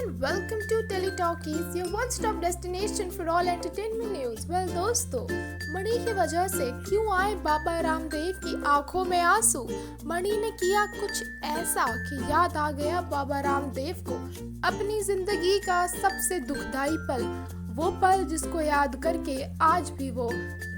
and welcome to Teletalkies, your one-stop destination for all entertainment news. Well दोस्तों, मणि की वजह से क्यों आए बाबा रामदेव की आंखों में आंसू? मणि ने किया कुछ ऐसा कि याद आ गया बाबा रामदेव को अपनी जिंदगी का सबसे दुखदाई पल, वो पल जिसको याद करके आज भी वो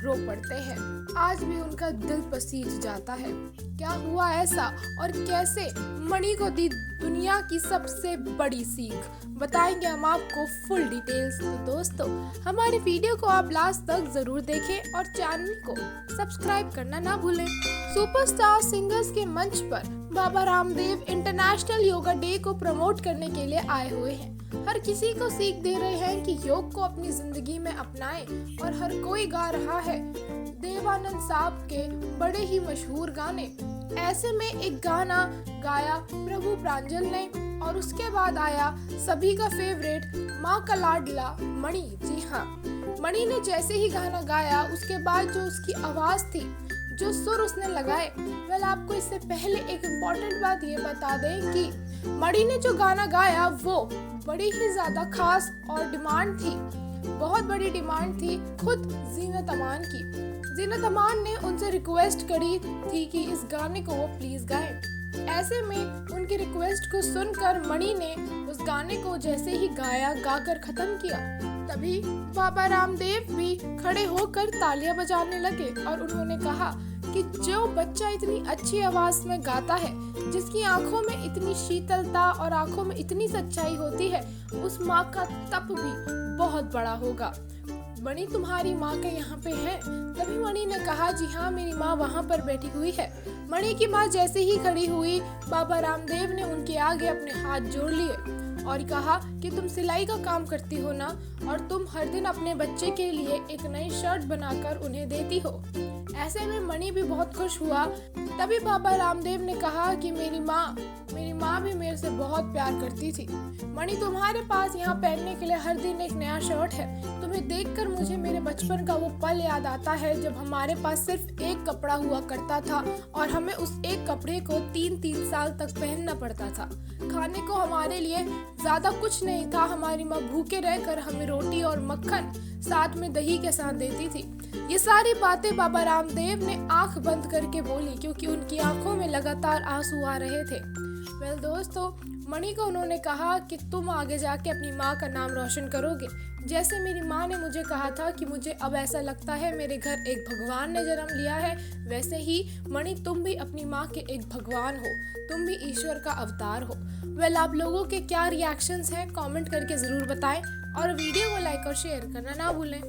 रो पड़ते हैं, आज भी उनका दिल पसीज जाता है। क्या हुआ ऐसा और कैसे मणि को दी दुनिया की सबसे बड़ी सीख, बताएंगे हम आपको फुल डिटेल्स। तो दोस्तों, हमारे वीडियो को आप लास्ट तक जरूर देखें और चैनल को सब्सक्राइब करना ना भूलें। सुपरस्टार सिंगर्स के मंच पर Baba Ramdev international yoga day को प्रमोट करने के लिए आए हुए हैं। हर किसी को सीख दे रहे हैं कि योग को अपनी जिंदगी में अपनाएं और हर कोई गा रहा है देवानंद साहब के बड़े ही मशहूर गाने। ऐसे में एक गाना गाया प्रभु प्रांजल ने और उसके बाद आया सभी का फेवरेट माँ का लाडला मणि। जी हाँ, मणि ने जैसे ही गाना गाया उसके बाद जो उसकी आवाज थी, जो सुर उसने लगाए, वेल आपको इससे पहले एक इम्पोर्टेंट बात ये बता दें कि मणि ने जो गाना गाया वो बड़ी ही ज्यादा खास और डिमांड थी, बहुत बड़ी डिमांड थी खुद जीनत अमान की। जीनत अमान ने उनसे रिक्वेस्ट करी थी कि इस गाने को वो प्लीज गाएं। ऐसे में उनकी रिक्वेस्ट को सुनकर मणि ने उस गाने को जैसे ही गाया, गाकर खत्म किया, तभी बाबा रामदेव भी खड़े होकर तालियां बजाने लगे और उन्होंने कहा कि जो बच्चा इतनी अच्छी आवाज में गाता है, जिसकी आंखों में इतनी शीतलता और आंखों में इतनी सच्चाई होती है, उस माँ का तप भी बहुत बड़ा होगा। मणि, तुम्हारी माँ के यहाँ पे है? तभी मणि ने कहा, जी हाँ, मेरी माँ वहाँ पर बैठी हुई है। मणि की माँ जैसे ही खड़ी हुई, बाबा रामदेव ने उनके आगे अपने हाथ जोड़ लिए और कहा कि तुम सिलाई का काम करती हो ना, और तुम हर दिन अपने बच्चे के लिए एक नई शर्ट बनाकर उन्हें देती हो। ऐसे में मणि भी बहुत खुश हुआ। तभी बाबा रामदेव ने कहा कि मेरी माँ भी मेरे से बहुत प्यार करती थी। मणि, तुम्हारे पास यहाँ पहनने के लिए हर दिन एक नया शर्ट है। तुम्हें देखकर मुझे मेरे बचपन का वो पल याद आता है जब हमारे पास सिर्फ एक कपड़ा हुआ करता था और हमें उस एक कपड़े को 3-3 साल तक पहनना पड़ता था। खाने को हमारे लिए ज्यादा कुछ नहीं था। हमारी माँ भूखे रहकर हमें रोटी और मक्खन साथ में दही के साथ देती थी। ये सारी बातें बाबा रामदेव ने आंख बंद करके बोली क्योंकि उनकी आंखों में लगातार आंसू आ रहे थे। वेल दोस्तों, मणि को उन्होंने कहा कि तुम आगे जाके अपनी माँ का नाम रोशन करोगे। जैसे मेरी माँ ने मुझे कहा था कि मुझे अब ऐसा लगता है मेरे घर एक भगवान ने जन्म लिया है, वैसे ही मणि तुम भी अपनी माँ के एक भगवान हो, तुम भी ईश्वर का अवतार हो। वेल, आप लोगों के क्या रिएक्शंस हैं कमेंट करके जरूर बताएं और वीडियो को लाइक और शेयर करना ना भूलें।